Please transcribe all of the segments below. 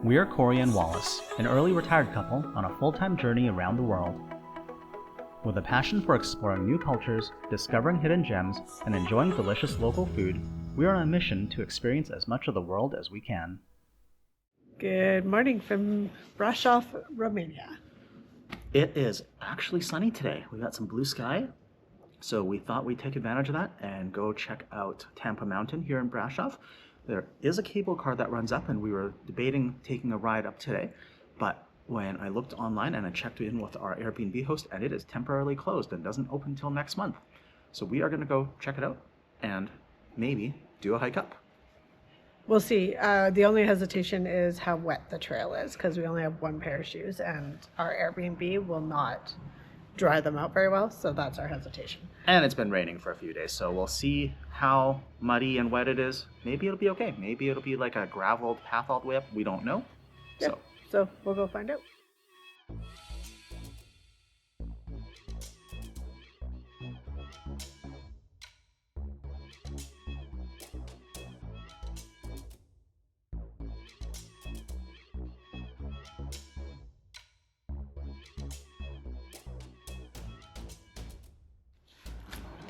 We are Cory and Wallace, an early retired couple on a full-time journey around the world. With a passion for exploring new cultures, discovering hidden gems, and enjoying delicious local food, we are on a mission to experience as much of the world as we can. Good morning from Brașov, Romania. It is actually sunny today. We got some blue sky, so we thought we'd take advantage of that and go check out Tâmpa Mountain here in Brașov. There is a cable car that runs up, and we were debating taking a ride up today, but when I looked online and I checked in with our Airbnb host, and it is temporarily closed and doesn't open until next month. So we are going to go check it out and maybe do a hike up. We'll see. The only hesitation is how wet the trail is, because we only have one pair of shoes and our Airbnb will not dry them out very well, so that's our hesitation. And it's been raining for a few days, so we'll see how muddy and wet it is. Maybe it'll be okay. Maybe it'll be like a graveled path all the way up. We don't know. Yeah. So we'll go find out.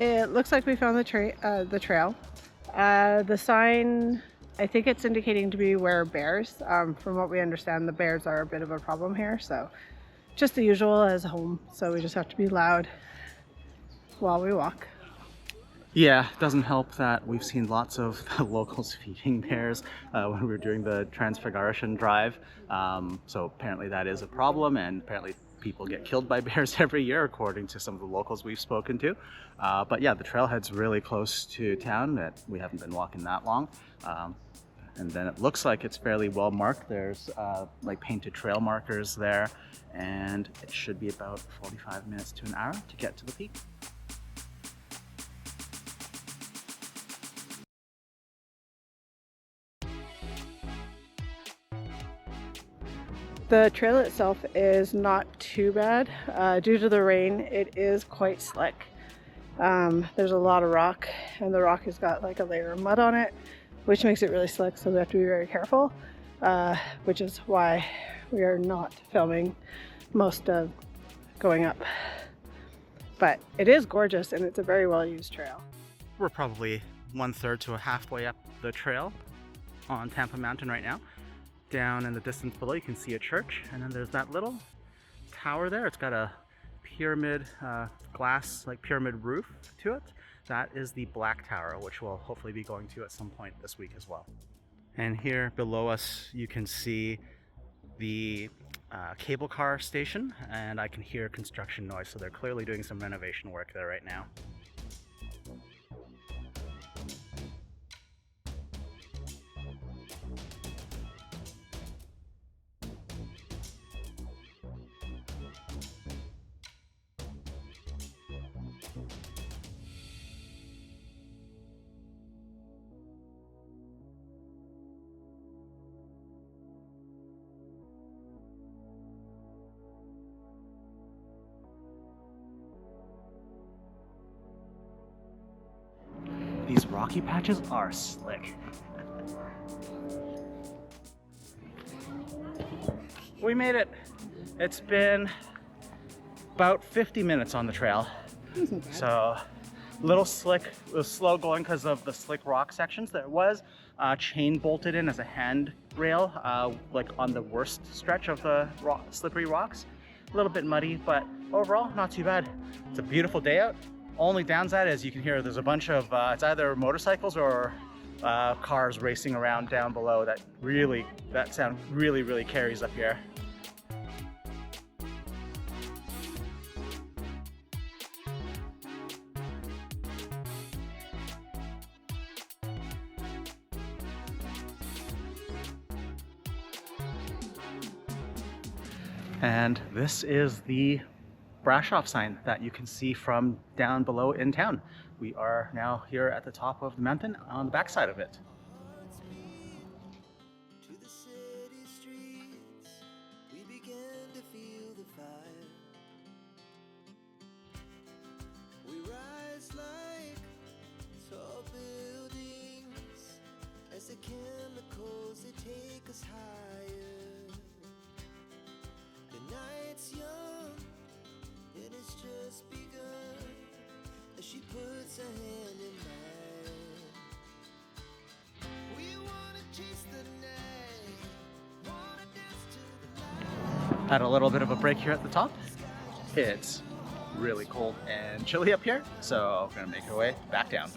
It looks like we found the trail. The sign, I think it's indicating to be where bears. From what we understand, the bears are a bit of a problem here, so just the usual as home. So we just have to be loud while we walk. Yeah, it doesn't help that we've seen lots of the locals feeding bears when we were doing the Transylvania drive. So apparently that is a problem, and apparently people get killed by bears every year, according to some of the locals we've spoken to. But yeah, the trailhead's really close to town. That we haven't been walking that long. And then it looks like it's fairly well marked. There's like painted trail markers there, and it should be about 45 minutes to an hour to get to the peak. The trail itself is not too bad. Due to the rain, it is quite slick. There's a lot of rock, and the rock has got like a layer of mud on it, which makes it really slick, so we have to be very careful, which is why we are not filming most of going up. But it is gorgeous, and it's a very well used trail. We're probably 1/3 to a halfway up the trail on Tâmpa Mountain right now. Down in the distance below you can see a church, and then there's that little tower there. It's got a pyramid glass, like pyramid roof to it. That is the Black Tower, which we'll hopefully be going to at some point this week as well. And here below us you can see the cable car station, and I can hear construction noise, so they're clearly doing some renovation work there right now. These rocky patches are slick. We made it. It's been about 50 minutes on the trail. So a little slick. It was slow going because of the slick rock sections. There was chain bolted in as a handrail, like on the worst stretch of the slippery rocks. A little bit muddy, but overall not too bad. It's a beautiful day out. Only downside is you can hear there's a bunch of it's either motorcycles or cars racing around down below. That sound really carries up here. And this is the Brașov sign that you can see from down below in town. We are now here at the top of the mountain on the backside of it. the chemicals that take us higher. just begun as she puts a hand in mine. We wanna chase the night, wanna dance to the light. Had a little bit of a break here at the top. It's really cold and chilly up here, so we're gonna make our way back down.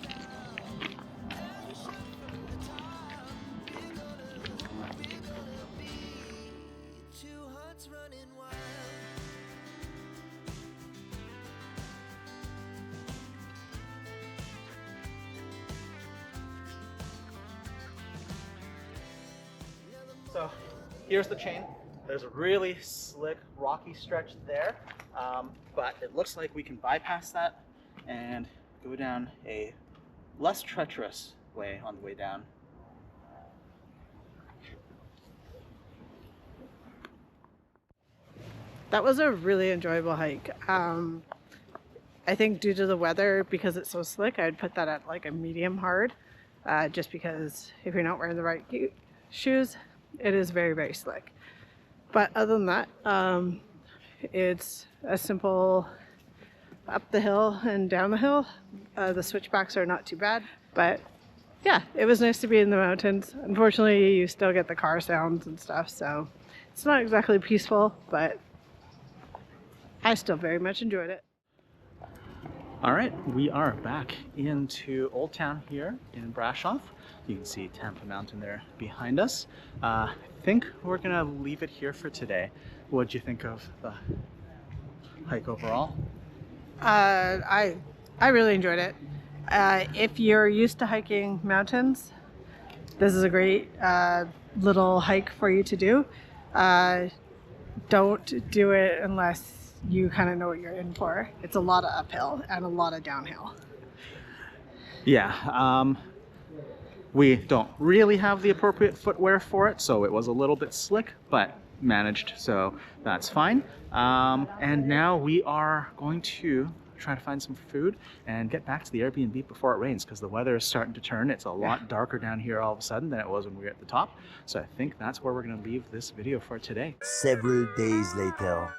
Two hearts running wild. So here's the chain. There's a really slick, rocky stretch there, but it looks like we can bypass that and go down a less treacherous way on the way down. That was a really enjoyable hike. I think due to the weather, because it's so slick, I'd put that at like a medium hard, just because if you're not wearing the right shoes, it is very, very slick. But other than that, it's a simple up the hill and down the hill. The switchbacks are not too bad, but yeah, it was nice to be in the mountains. Unfortunately, you still get the car sounds and stuff, so it's not exactly peaceful, but I still very much enjoyed it. All right, we are back into Old Town here in Brașov. You can see Tâmpa Mountain there behind us. I think we're gonna leave it here for today. What'd you think of the hike overall? I really enjoyed it. If you're used to hiking mountains, this is a great little hike for you to do. Don't do it unless you kind of know what you're in for. It's a lot of uphill and a lot of downhill. Yeah, we don't really have the appropriate footwear for it, so it was a little bit slick, but managed, so that's fine. And now we are going to try to find some food and get back to the Airbnb before it rains, because the weather is starting to turn. It's a lot darker down here all of a sudden than it was when we were at the top. So I think that's where we're going to leave this video for today. Several days later.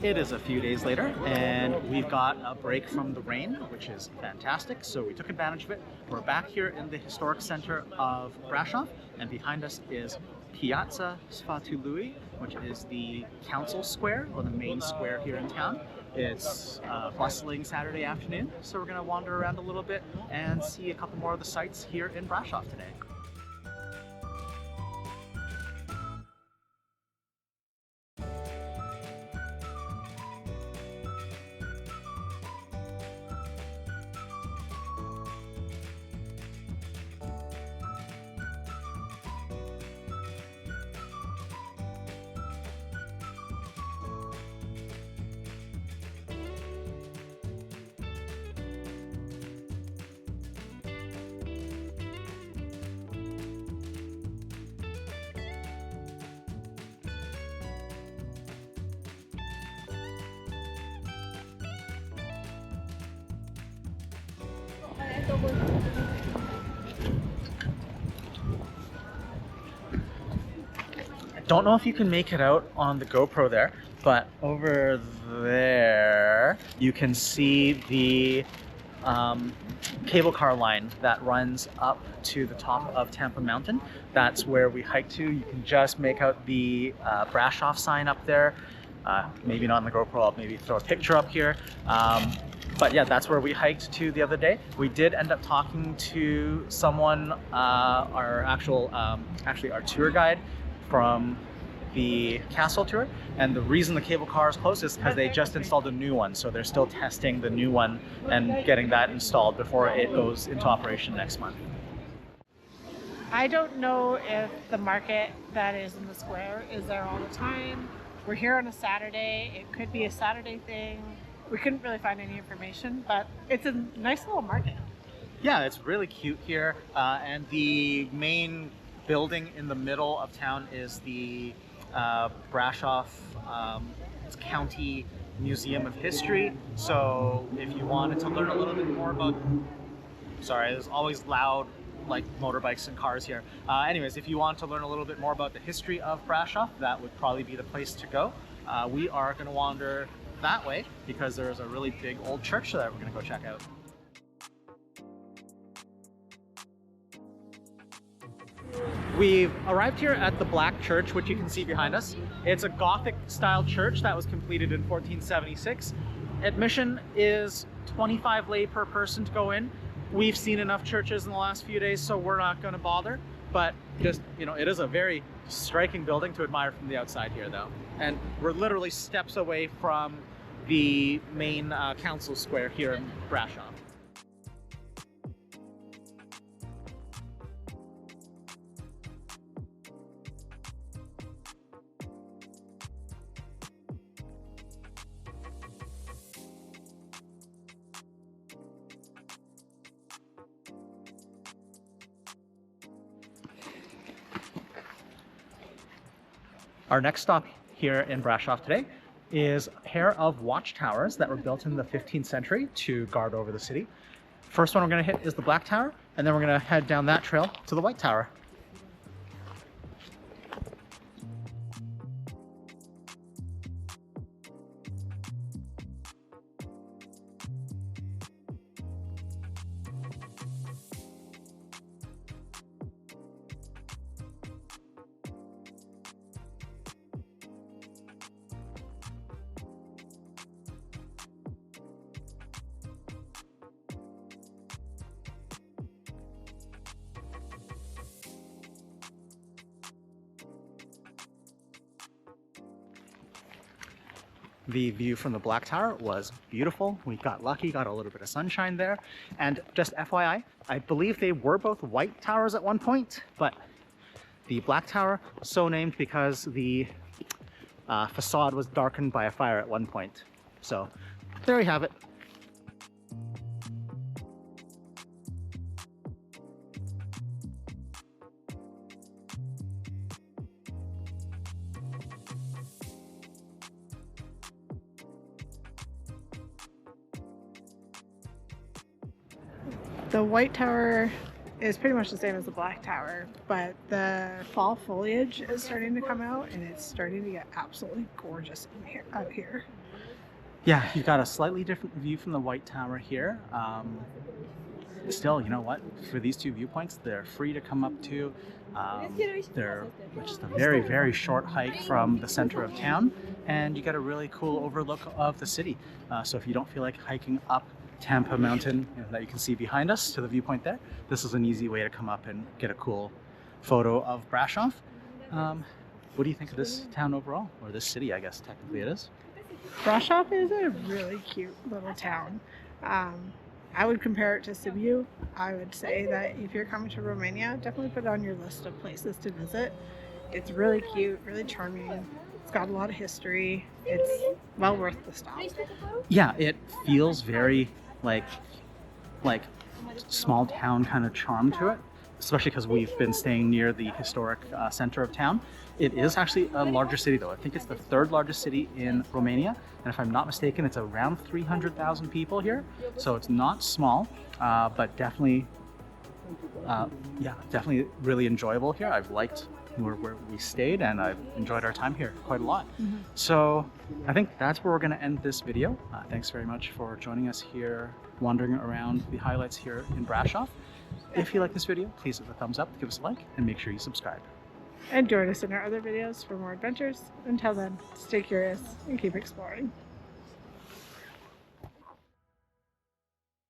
It is a few days later, and we've got a break from the rain, which is fantastic, so we took advantage of it. We're back here in the historic center of Brașov, and behind us is Piața Sfatului, which is the council square, or the main square here in town. It's a bustling Saturday afternoon, so we're going to wander around a little bit and see a couple more of the sights here in Brașov today. I don't know if you can make it out on the GoPro there, but over there you can see the cable car line that runs up to the top of Tâmpa Mountain. That's where we hike to. You can just make out the Brașov sign up there. Maybe not on the GoPro, I'll maybe throw a picture up here. But yeah, that's where we hiked to the other day. We did end up talking to someone, actually our tour guide from the castle tour, and the reason the cable car is closed is because they just installed a new one, so they're still testing the new one and getting that installed before it goes into operation next month. I don't know if the market that is in the square is there all the time. We're here on a Saturday. It could be a Saturday thing. We couldn't really find any information, but it's a nice little market. Yeah, it's really cute here, and the main building in the middle of town is the Brașov County museum of history. So if you wanted to learn a little bit more about, sorry, there's always loud like motorbikes and cars here. Anyways, if you want to learn a little bit more about the history of Brașov, that would probably be the place to go. We are going to wander that way because there's a really big old church that we're going to go check out. We've arrived here at the Black Church, which you can see behind us. It's a Gothic style church that was completed in 1476. Admission is 25 lei per person to go in. We've seen enough churches in the last few days, so we're not going to bother. But just, you know, it is a very striking building to admire from the outside here, though. And we're literally steps away from the main council square here in Brașov. Our next stop here in Brașov today is a pair of watchtowers that were built in the 15th century to guard over the city. First one we're going to hit is the Black Tower, and then we're going to head down that trail to the White Tower. The view from the Black Tower was beautiful. We got lucky, got a little bit of sunshine there. And just FYI, I believe they were both white towers at one point, but the Black Tower was so named because the facade was darkened by a fire at one point. So there you have it. The White Tower is pretty much the same as the Black Tower, but the fall foliage is starting to come out and it's starting to get absolutely gorgeous in here, out here. Yeah, you've got a slightly different view from the White Tower here. Still, you know what? For these two viewpoints, they're free to come up to. They're just a very, very short hike from the center of town, and you get a really cool overlook of the city. So if you don't feel like hiking up Tâmpa Mountain, that you can see behind us to the viewpoint there, this is an easy way to come up and get a cool photo of Brașov. What do you think of this town overall, or this city, I guess technically it is? Brașov is a really cute little town. I would compare it to Sibiu. I would say that if you're coming to Romania, definitely put it on your list of places to visit. It's really cute, really charming. It's got a lot of history. It's well worth the stop. Yeah, it feels very like small town kind of charm to it, especially because we've been staying near the historic center of town. It is actually a larger city though. I think it's the third largest city in Romania, and if I'm not mistaken, it's around 300,000 people here, so it's not small, but definitely definitely really enjoyable here. I've liked where we stayed, and I've enjoyed our time here quite a lot. So I think that's where we're going to end this video. Thanks very much for joining us here, wandering around the highlights here in Brașov. If you like this video, please hit the thumbs up, give us a like, and make sure you subscribe. And join us in our other videos for more adventures. Until then, stay curious and keep exploring.